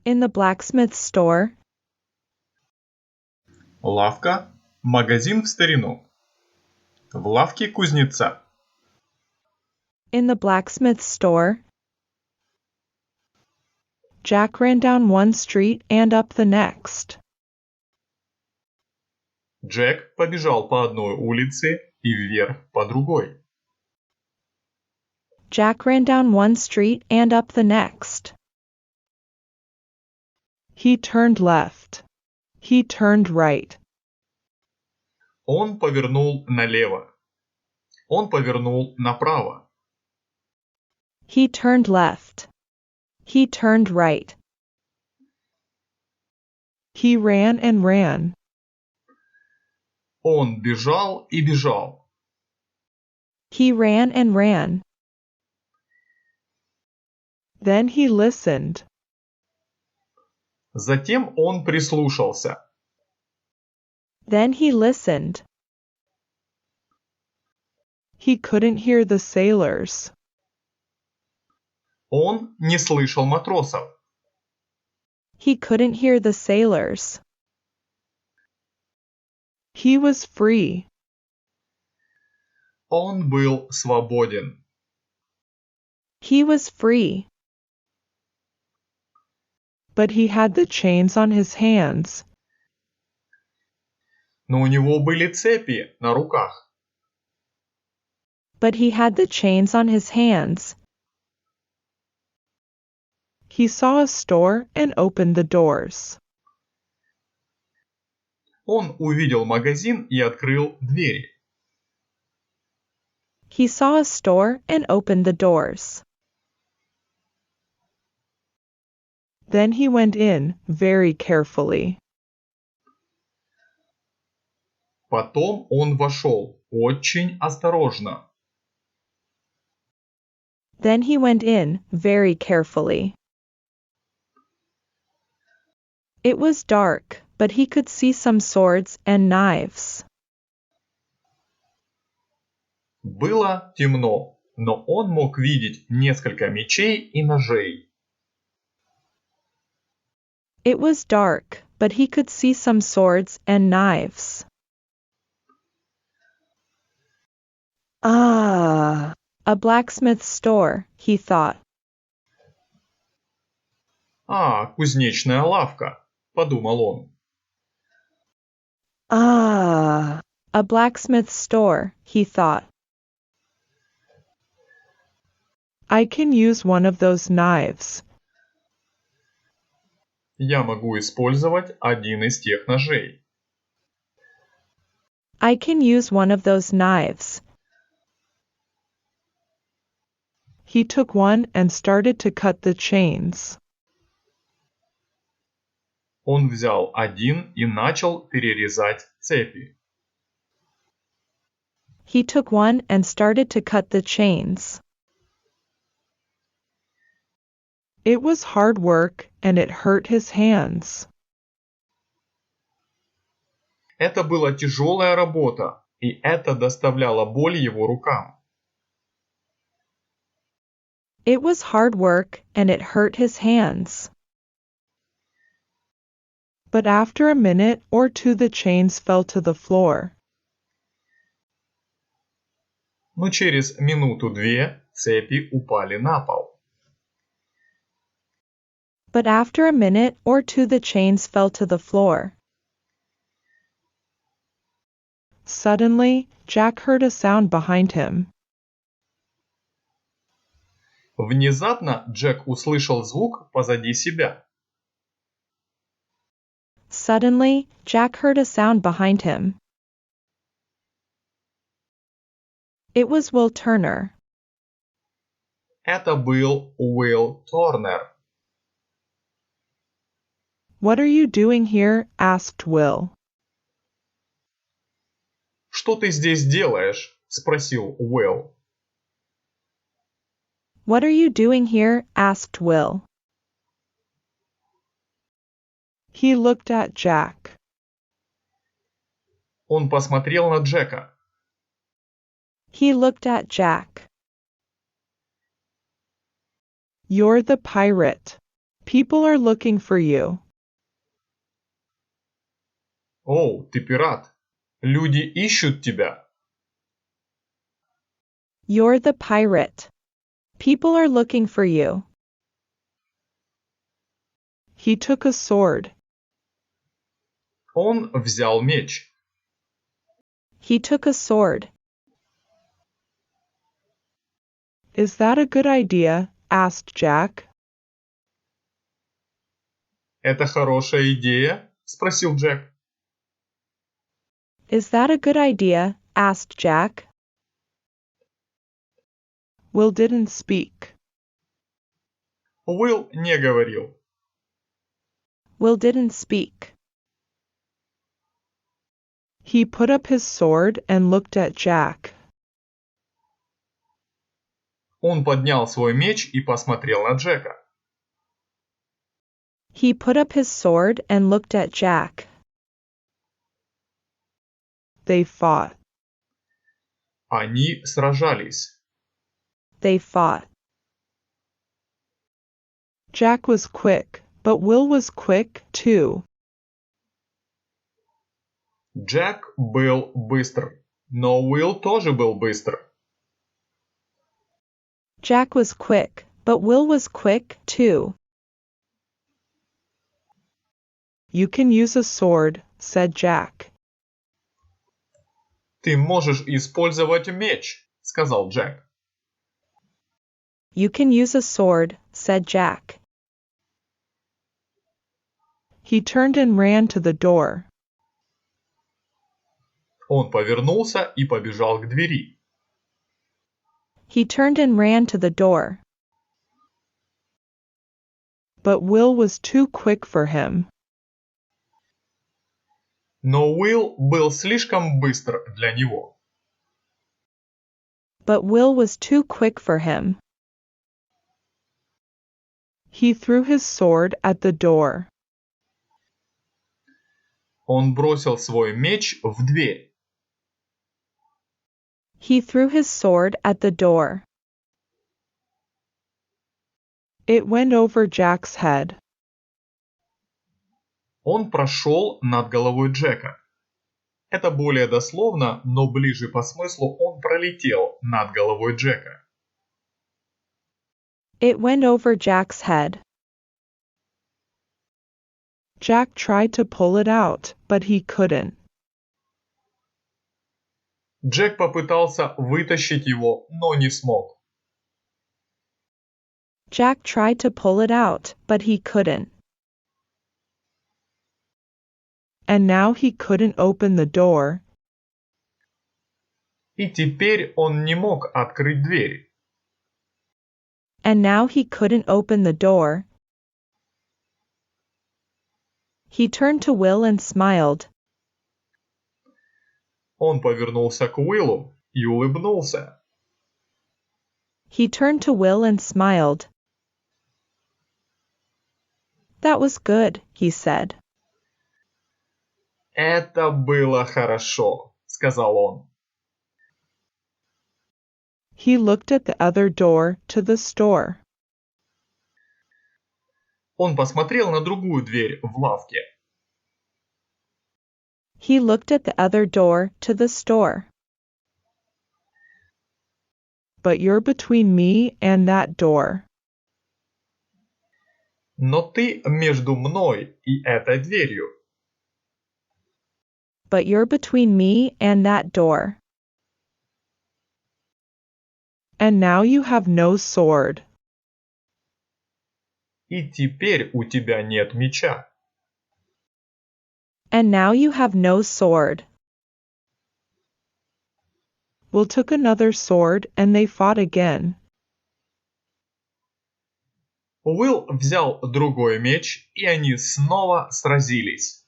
In the blacksmith store. Лавка, магазин в старину. В лавке кузнеца. In the blacksmith store. Jack ran down one street and up the next. Джек побежал по одной улице и вверх по другой. Jack ran down one street and up the next. He turned left. He turned right. Он повернул налево. Он повернул направо. He turned left. He turned right. He ran and ran. Он бежал и бежал. He ran and ran. Then he listened. Затем он прислушался. Then he listened. He couldn't hear the sailors. Он не слышал матросов. He couldn't hear the sailors. He was free. Он был свободен. He was free. But he had the chains on his hands. Но у него были цепи на руках. But he had the chains on his hands. He saw a store and opened the doors. Он увидел магазин и открыл двери. He saw a store and opened the doors. Then he went in, very carefully. Потом он вошел очень осторожно. Then he went in, very carefully. It was dark, but he could see some swords and knives. Было темно, но он мог видеть несколько мечей и ножей. It was dark, but he could see some swords and knives. Ah, a blacksmith's store, he thought. «А, кузнечная лавка», — подумал он. Ah, a blacksmith's store, he thought. I can use one of those knives. Я могу использовать один из тех ножей. I can use one of those knives. He took one and started to cut the chains. Он взял один и начал перерезать цепи. He took one and started to cut the chains. It was hard work, and it hurt his hands. Это была тяжелая работа, и это доставляло боль его рукам. It was hard work, and it hurt his hands. But after a minute or two the chains fell to the floor. Но через минуту-две цепи упали на пол. But after a minute or two the chains fell to the floor. Suddenly, Jack heard a sound behind him. Внезапно Джек услышал звук позади себя. Suddenly, Jack heard a sound behind him. It was Will Turner. Это был Уилл Торнер. What are you doing here? Asked Will. «Что ты здесь делаешь?» – спросил Уилл. What are you doing here? Asked Will. He looked at Jack. Он посмотрел на Джека. He looked at Jack. You're the pirate. People are looking for you. О, ты пират. Люди ищут тебя. You're the pirate. People are looking for you. He took a sword. Он взял меч. He took a sword. Is that a good idea? Asked Jack. Это хорошая идея? Спросил Джек. Is that a good idea? Asked Jack. Will didn't speak. Уилл не говорил. Will didn't speak. He put up his sword and looked at Jack. Он поднял свой меч и посмотрел на Джека. He put up his sword and looked at Jack. They fought. Они сражались. They fought. Jack was quick, but Will was quick, too. Джек был быстр, но Уилл тоже был быстр. Jack was quick, but Will was quick, too. You can use a sword, said Jack. Ты можешь использовать меч, сказал Джек. You can use a sword, said Jack. He turned and ran to the door. Он повернулся и побежал к двери. He turned and ran to the door. But Will was too quick for him. Но Уилл был слишком быстр для него. But Will was too quick for him. He threw his sword at the door. Он бросил свой меч в дверь. He threw his sword at the door. It went over Jack's head. Он прошел над головой Джека. Это более дословно, но ближе по смыслу он пролетел над головой Джека. It went over Jack's head. Jack tried to pull it out, but he couldn't. Джек попытался вытащить его, но не смог. Jack tried to pull it out, but he couldn't. And now he couldn't open the door. И теперь он не мог открыть дверь. And now he couldn't open the door. He turned to Will and smiled. Он повернулся к Уиллу и улыбнулся. He turned to Will and smiled. That was good, he said. «Это было хорошо», — сказал он. He looked at the other door to the store. Он посмотрел на другую дверь в лавке. He looked at the other door to the store. But you're between me and that door. Но ты между мной и этой дверью. But you're between me and that door. And now you have no sword. И теперь у тебя нет меча. And now you have no sword. Will took another sword and they fought again. Уилл взял другой меч, и они снова сразились.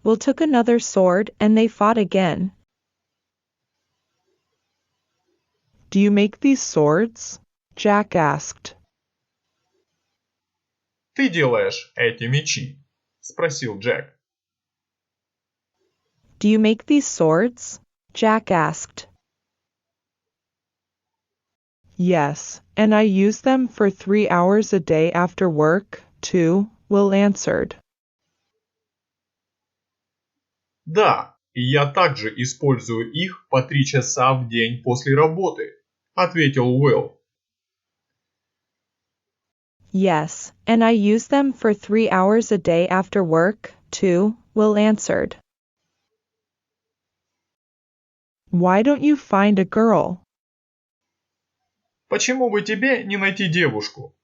Will took another sword and they fought again. Do you make these swords? Jack asked. «Ты делаешь эти мечи?» — спросил Джек. Do you make these swords? Jack asked. Yes, and I use them for 3 hours a day after work, too, Will answered. Да, и я также использую их по 3 часа в день после работы, ответил Уилл. Yes, and I use them for 3 hours a day after work, too, Will answered. Why don't you find a girl? Почему бы тебе не найти девушку?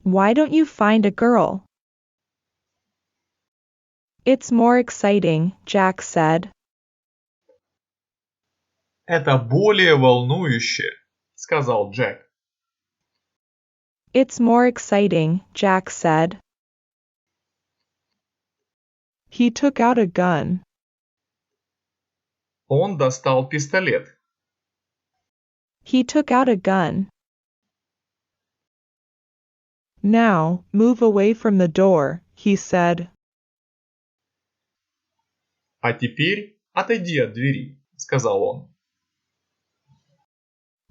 Why don't you find a girl? It's more exciting, Jack said. Это более волнующе, сказал Джек. It's more exciting, Jack said. He took out a gun. Он достал пистолет. He took out a gun. Now, move away from the door, he said. А теперь отойди от двери, сказал он.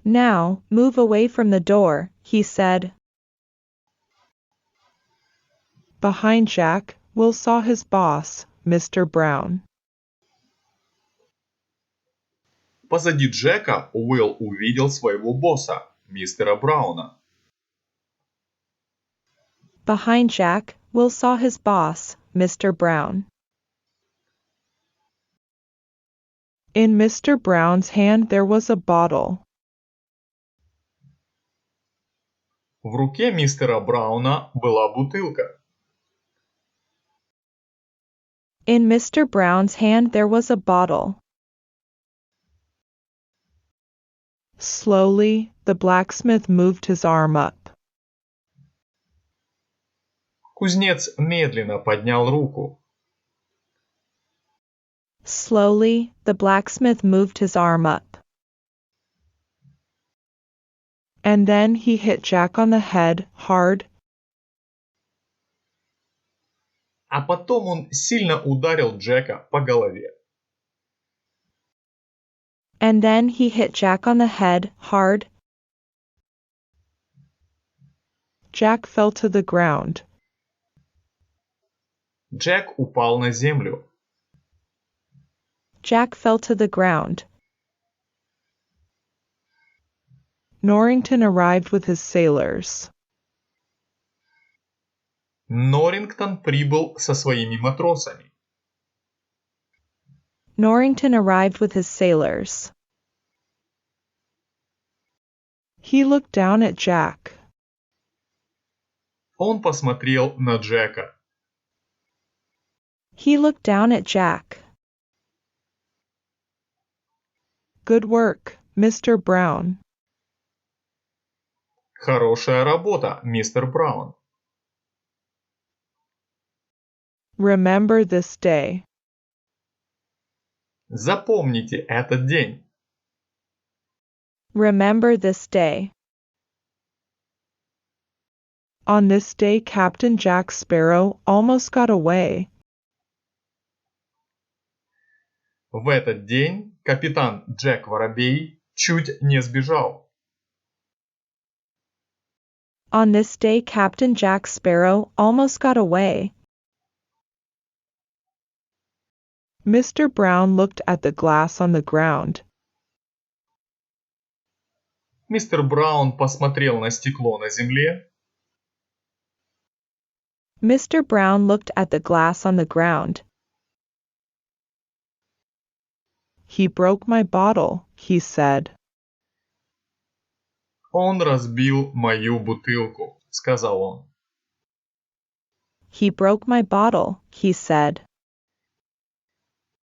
Now, move away from the door, he said. Behind Jack, Will saw his boss, Mr. Brown. Позади Джека Уилл увидел своего босса, мистера Брауна. Behind Jack, Will saw his boss, Mr. Brown. In Mr. Brown's hand there was a bottle. В руке мистера Брауна была бутылка. In Mr. Brown's hand there was a bottle. Slowly, the blacksmith moved his arm up. Кузнец медленно поднял руку. Slowly, the blacksmith moved his arm up. And then he hit Jack on the head, hard. А потом он сильно ударил Джека по голове. And then he hit Jack on the head, hard. Jack fell to the ground. Джек упал на землю. Jack fell to the ground. Norrington arrived with his sailors. Норрингтон прибыл со своими матросами. Norrington arrived with his sailors. He looked down at Jack. Он посмотрел на Джека. He looked down at Jack. Good work, Mr. Brown. Хорошая работа, мистер Браун. Remember this day. Запомните этот день. Remember this day. On this day Captain Jack Sparrow almost got away. В этот день капитан Джек Воробей чуть не сбежал. On this day Captain Jack Sparrow almost got away. Mr. Brown looked at the glass on the ground. Мистер Браун посмотрел на стекло на земле. Mr. Brown looked at the glass on the ground. He broke my bottle, he said. Он разбил мою бутылку, сказал он. He broke my bottle, he said.